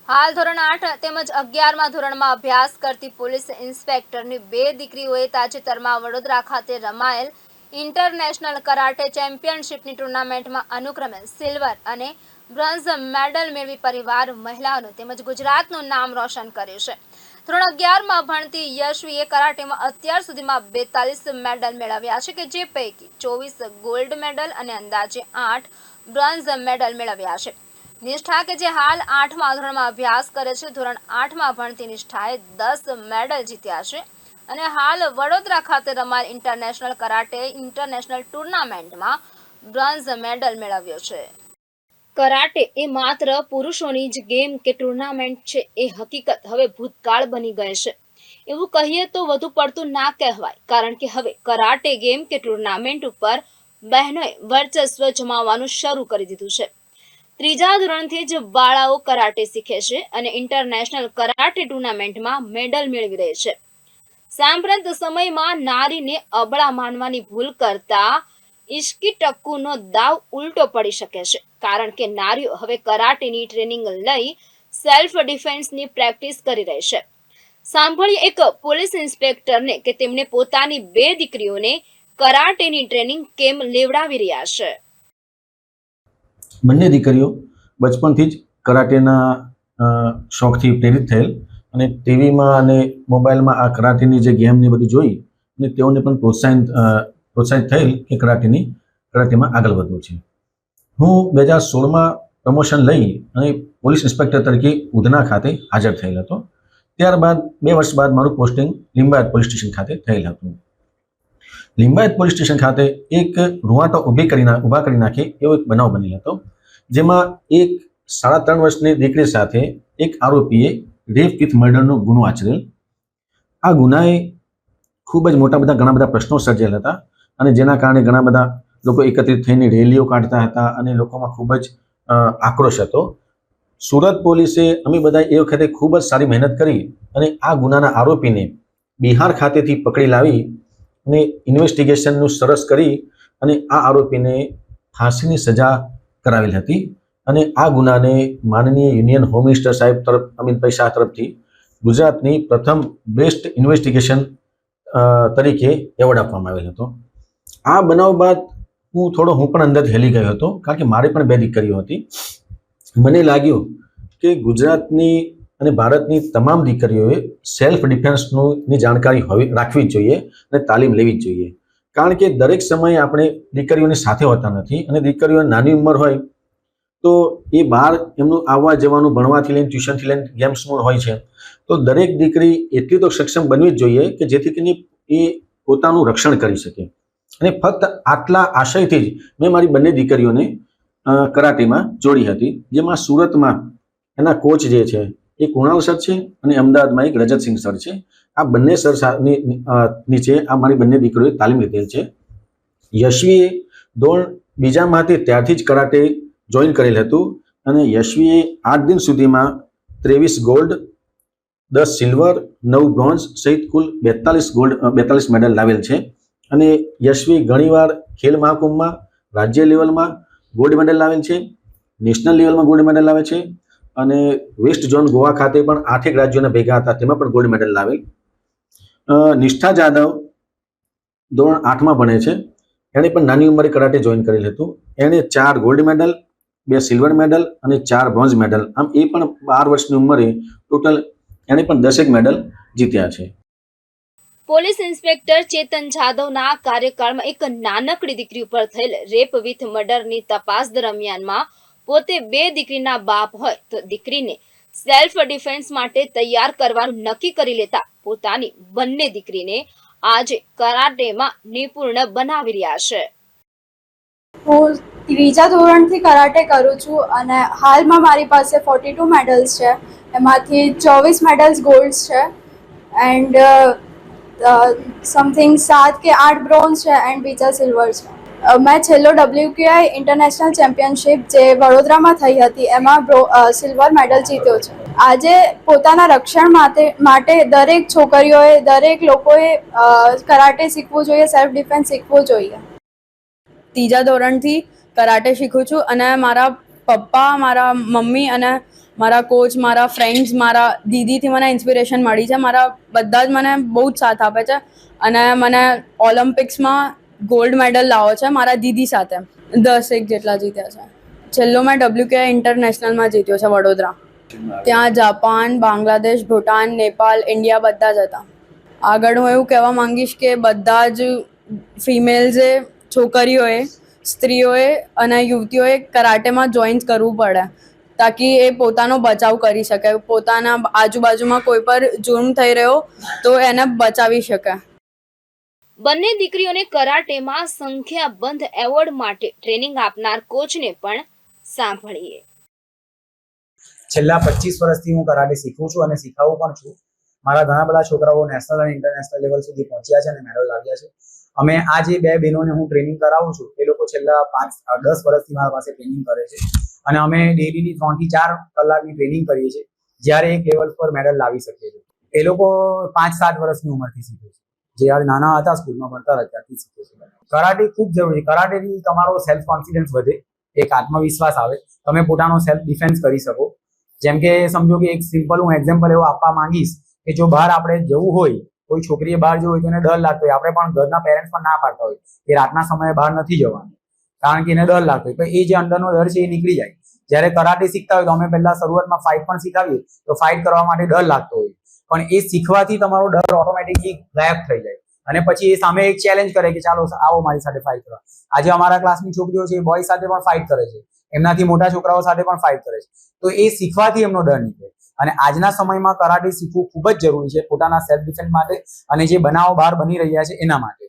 હાલ ધોરણ 8 તેમજ 11મા ધોરણમાં અભ્યાસ કરતી પોલીસ ઇન્સ્પેક્ટરની બે દીકરીઓએ તાજેતરમાં વડોદરા ખાતે રમાયેલ ઇન્ટરનેશનલ કરાટે ચેમ્પિયનશિપની ટુર્નામેન્ટમાં અનુક્રમે સિલ્વર અને બ્રોન્ઝ મેડલ મેળવી પરિવાર, મહિલાઓનું તેમજ ગુજરાતનું નામ રોશન કર્યું છે. ધોરણ 11માં ભણતી યશવીએ કરાટેમાં અત્યાર સુધીમાં 42 મેડલ મેળવ્યા છે કે જે પૈકી 24 ગોલ્ડ મેડલ અને અંદાજે 8 બ્રોન્ઝ મેડલ મેળવ્યા છે. નિષ્ઠા કે જે હાલ 8મા ધોરણમાં અભ્યાસ કરે છે, ધોરણ 8માં ભણતી નિષ્ઠાએ 10 મેડલ જીત્યા છે અને હાલ વડોદરા ખાતે રમાયેલ ઇન્ટરનેશનલ કરાટે ઇન્ટરનેશનલ ટુર્નામેન્ટમાં બ્રોન્ઝ મેડલ મેળવ્યો છે. કરાટે એ માત્ર પુરુષોની જ ગેમ કે ટુર્નામેન્ટ છે એ હકીકત હવે ભૂતકાળ બની ગઈ છે. એવું કહીએ તો વધુ પડતું ના કહેવાય, કારણ કે હવે કરાટે ગેમ કે ટુર્નામેન્ટ ઉપર બહેનોએ વર્ચસ્વ જમાવવાનું શરૂ કરી દીધું છે. 3જા ધોરણથી જ બાળાઓ કરાટે શીખે છે અને ઇન્ટરનેશનલ કરાટે ટુર્નામેન્ટમાં મેડલ મેળવી રહે છે. સાંપ્રત સમયમાં નારીને અબળા માનવાની ભૂલ કરતા ઇશ્કી ટક્કુનો દાવ ઉલટો પડી શકે છે, કારણ કે નારીઓ હવે કરાટેની ટ્રેનિંગ લઈ સેલ્ફ ડિફેન્સની પ્રેક્ટિસ કરી રહી છે. સાંભળીએ એક પોલીસ ઇન્સ્પેક્ટરને કે તેમણે પોતાની બે દીકરીઓને કરાટેની ટ્રેનિંગ કેમ લેવડાવી રહ્યા છે. બંને દીકરીઓ બચપણથી જ કરાટેના શોખથી પ્રેરિત થયેલ અને ટીવીમાં અને મોબાઈલમાં આ કરાટેની જે ગેમની બધી જોઈ અને તેઓને પણ પ્રોત્સાહિત થયેલ કે કરાટેમાં આગળ વધવું છે. હું 2016માં પ્રમોશન લઈ અને પોલીસ ઇન્સ્પેક્ટર તરીકે ઉધના ખાતે હાજર થયેલ હતો. ત્યારબાદ 2 વર્ષ બાદ મારું પોસ્ટિંગ લિંબાયત પોલીસ સ્ટેશન ખાતે થયેલ હતું. લિંબાયત પોલીસ સ્ટેશન ખાતે એક રૂવાટો ઊભા કરી નાખે એવો એક બનાવ બનેલો હતો, જેમાં એક 3.5 વર્ષની દીકરી સાથે એક આરોપીએ રેપ વિથ મર્ડરનો ગુનો આચરેલ. આ ગુનાએ ખૂબ જ ઘણા બધા પ્રશ્નો સર્જેલ હતા અને જેના કારણે ઘણા બધા લોકો એકત્રિત થઈને રેલીઓ કાઢતા હતા અને લોકોમાં ખૂબ જ આક્રોશ હતો. સુરત પોલીસે અમે બધા એ વખતે ખૂબ જ સારી મહેનત કરી અને આ ગુનાના આરોપીને બિહાર ખાતેથી પકડી લાવી અને ઇન્વેસ્ટિગેશનનું સરસ કરી અને આ આરોપીને ફાંસીની સજા કરાવેલ હતી. અને આ ગુનાને માનનીય યુનિયન હોમ મિનિસ્ટર સાહેબ અમિતભાઈ શાહ તરફથી ગુજરાતની પ્રથમ બેસ્ટ ઇન્વેસ્ટિગેશન તરીકે એવોર્ડ આપવામાં આવેલ હતો. આ બનાવ બાદ હું પણ અંદરથી હેલી ગયો હતો, કારણ કે મારે પણ 2 દીકરીઓ હતી. મને લાગ્યું કે ગુજરાતની અને ભારતની તમામ દીકરીઓએ સેલ્ફ ડિફેન્સની જાણકારી રાખવી જ જોઈએ અને તાલીમ લેવી જ જોઈએ, કારણ કે દરેક સમયે આપણે દીકરીઓની સાથે હોતા નથી અને દીકરીઓની નાની ઉંમર હોય તો એ બહાર એમનું આવવા જવાનું ભણવાથી લઈને ટ્યુશનથી લઈને ગેમ્સનું હોય છે. તો દરેક દીકરી એટલી તો સક્ષમ બનવી જ જોઈએ કે જેથી કરીને એ પોતાનું રક્ષણ કરી શકે. અને ફક્ત આટલા આશયથી જ મેં મારી બંને દીકરીઓને કરાટેમાં જોડી હતી, જેમાં સુરતમાં એના કોચ જે છે એ કુણાલ સર છે અને અમદાવાદમાં એક રજતસિંહ સર છે. આ બંને સર નીચે આ મારી બંને દીકરીઓએ તાલીમ લીધેલ છે. યશવીએ ધોરણ 2માંથી ત્યારથી જ કરાટે જોઈન કરેલ હતું અને યશવીએ 8 દિન સુધીમાં 23 ગોલ્ડ, 10 સિલ્વર, 9 બ્રોન્ઝ સહિત કુલ 42 મેડલ લાવેલ છે. અને યશવી ઘણીવાર ખેલ મહાકુંભમાં રાજ્ય લેવલમાં ગોલ્ડ મેડલ લાવેલ છે, નેશનલ લેવલમાં ગોલ્ડ મેડલ લાવે છે અને વેસ્ટ ઝોન ગોવા ખાતે પણ 8 રાજ્યોના ભેગા હતા, તેમાં પણ ગોલ્ડ મેડલ લાવેલ. નિષ્ઠા જાદવ ધોરણ 8માં ભણે છે. એણે પણ નાની ઉંમરે કરાટે જોઈન કરેલ હતું. એણે 4 ગોલ્ડ મેડલ, 2 સિલ્વર મેડલ અને 4 બ્રોન્ઝ મેડલ, આમ એ પણ 12 વર્ષની ઉંમરે ટોટલ એણે પણ 10 મેડલ જીત્યા છે. પોલીસ ઇન્સ્પેક્ટર ચેતન જાદવના કાર્યકાળમાં એક નાનકડી દીકરી ઉપર થયેલ રેપ વિથ મર્ડરની તપાસ દરમિયાનમાં પોતે 2 દીકરીના બાપ હોય તો દીકરીને સેલ્ફ ડિફેન્સ માટે તૈયાર કરવાનું નક્કી કરી લેતા પોતાની બંને દીકરીને આજે કરાટેમાં નિપુણ બનાવી રહ્યા છે. હું 3જા ધોરણથી કરાટે કરું છું અને હાલમાં મારી પાસે 42 મેડલ્સ છે. એમાંથી 24 મેડલ્સ ગોલ્ડ છે એન્ડ સમથિંગ 7 કે 8 બ્રોન્ઝ છે એન્ડ બીજા સિલ્વર છે. મેં છેલ્લો WQI ઇન્ટરનેશનલ ચેમ્પિયનશિપ જે વડોદરામાં થઈ હતી એમાં સિલ્વર મેડલ જીત્યો છે. આજે પોતાના રક્ષણ માટે દરેક છોકરીઓએ, દરેક લોકોએ કરાટે શીખવું જોઈએ, સેલ્ફ ડિફેન્સ શીખવું જોઈએ. 3જા ધોરણથી કરાટે શીખું છું અને મારા પપ્પા, મારા મમ્મી અને મારા કોચ, મારા ફ્રેન્ડ્સ, મારા દીદીથી મને ઇન્સ્પિરેશન મળી છે. મારા બધા જ મને બહુ જ સાથ આપે છે અને મને ઓલિમ્પિક્સમાં ગોલ્ડ મેડલ લાવ્યો છે મારા દીદી સાથે. 10 જેટલા જીત્યા છે. છેલ્લો મેં WKI ઇન્ટરનેશનલમાં જીત્યો છે વડોદરા. ત્યાં જાપાન, બાંગ્લાદેશ, ભૂટાન, નેપાલ, ઇન્ડિયા બધા જ હતા. આગળ હું એવું કહેવા માંગીશ કે બધા જ ફિમેલ્સે, છોકરીઓએ, સ્ત્રીઓએ અને યુવતીઓએ કરાટેમાં જોઈન કરવું પડે તાકી એ પોતાનો બચાવ કરી શકે, પોતાના આજુબાજુમાં કોઈ પર જુર્મ થઈ રહ્યો તો એને બચાવી શકે. બંને દીકરીઓને કરાટેમાં સંખ્યાબંધ એવોર્ડ માટે ટ્રેનિંગ આપનાર કોચને પણ સાંભળીએ. છેલ્લા 25 વર્ષથી હું કરાટે શીખું છું અને શીખવું પણ છું. મારા ઘણા બધા છોકરાઓ નેશનલ અને ઇન્ટરનેશનલ લેવલ સુધી પહોંચ્યા છે અને મેડલ લાવ્યા છે. અમે આ જે 2 બહેનોને હું ટ્રેનિંગ કરાવું છું એ લોકો છેલ્લા 5-10 વર્ષથી મારા પાસે ટ્રેનિંગ કરે છે અને અમે ડેઈલીની 3 થી 4 કલાકની ટ્રેનિંગ કરીએ છીએ, જ્યારે એક લેવલ પર મેડલ લાવી શકીએ છીએ. એ લોકો 5-7 વર્ષની ઉંમરથી શીખે છે, જ્યારે નાના હતા સ્કૂલમાં ભણતા હતા ત્યારથી શીખે છે. કરાટે ખૂબ જરૂરી છે. કરાટેથી તમારો સેલ્ફ કોન્ફિડન્સ વધે, એક આત્મવિશ્વાસ આવે, તમે પોતાનો સેલ્ફ ડિફેન્સ કરી શકો. જેમ કે સમજો કે એક સિમ્પલ હું એક્ઝામ્પલ એવો આપવા માંગીશ કે જો બહાર આપણે જવું હોય, કોઈ છોકરીએ બહાર જવું હોય તો એને ડર લાગતો હોય, આપણે પણ ઘરના પેરેન્ટ્સ પણ ના પાડતા હોય કે રાતના સમયે બહાર નથી જવાનું કારણ કે એને ડર લાગતો હોય, પણ એ જે અંદરનો ડર છે એ નીકળી જાય. જ્યારે કરાટે શીખતા હોય તો અમે પહેલા શરૂઆતમાં ફાઇટ પણ શીખાવીએ તો ફાઇટ કરવા માટે ડર લાગતો હોય, પણ એ શીખવાથી તમારો ડર ઓટોમેટિકલી ગાયબ થઈ જાય અને પછી એ સામે એક ચેલેન્જ કરે કે ચાલો આવો મારી સાથે ફાઇટ કરવા. આજે અમારા ક્લાસની છોકરીઓ છે એ બોય સાથે પણ ફાઇટ કરે છે, એમનાથી મોટા છોકરાઓ સાથે પણ ફાઇટ કરે છે. તો એ શીખવાથી એમનો ડર નીકળે અને આજના સમયમાં કરાટે શીખવું ખૂબ જ જરૂરી છે પોતાના સેલ્ફ ડિફેન્સ માટે અને જે બનાવો બહાર બની રહ્યા છે એના માટે.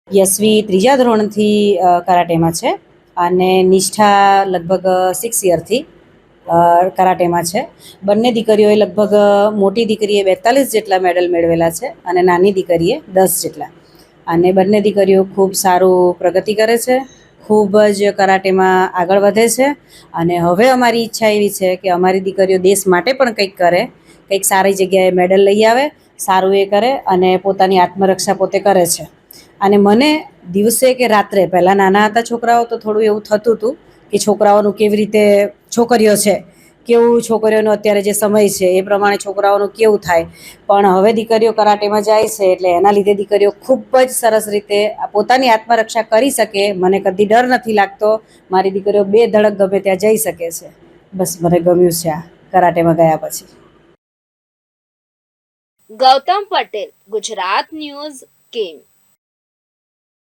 યશવી 3જા ધોરણથી કરાટેમાં છે અને નિષ્ઠા લગભગ 6 યરથી કરાટેમાં છે. બંને દીકરીઓએ લગભગ મોટી દીકરીએ 42 જેટલા મેડલ મેળવેલા છે અને નાની દીકરીએ 10 જેટલા. અને બંને દીકરીઓ ખૂબ સારું પ્રગતિ કરે છે, ખૂબ જ કરાટેમાં આગળ વધે છે અને હવે અમારી ઈચ્છા એવી છે કે અમારી દીકરીઓ દેશ માટે પણ કંઈક કરે, કંઈક સારી જગ્યાએ મેડલ લઈ આવે, સારું એ કરે અને પોતાની આત્મરક્ષા પોતે કરે છે. અને મને દિવસે કે રાત્રે, પહેલાં નાના હતા છોકરાઓ તો થોડું એવું થતું હતું કે છોકરાઓનું કેવી રીતે, છોકરીઓ છે કેવું, છોકરીઓનો અત્યારે જે સમય છે એ પ્રમાણે છોકરાઓનું કેવું થાય, પણ હવે દીકરીઓ કરાટેમાં જાય છે એટલે એના લીધે દીકરીઓ ખૂબ જ સરસ રીતે પોતાની આત્મરક્ષા કરી શકે. મને કદી ડર નથી લાગતો. મારી દીકરીઓ 2 ધડક ગમે ત્યાં જઈ શકે છે. બસ મને ગમ્યું છે આ કરાટેમાં ગયા પછી. ગૌતમ પટેલ, ગુજરાત ન્યૂઝ, કેમ.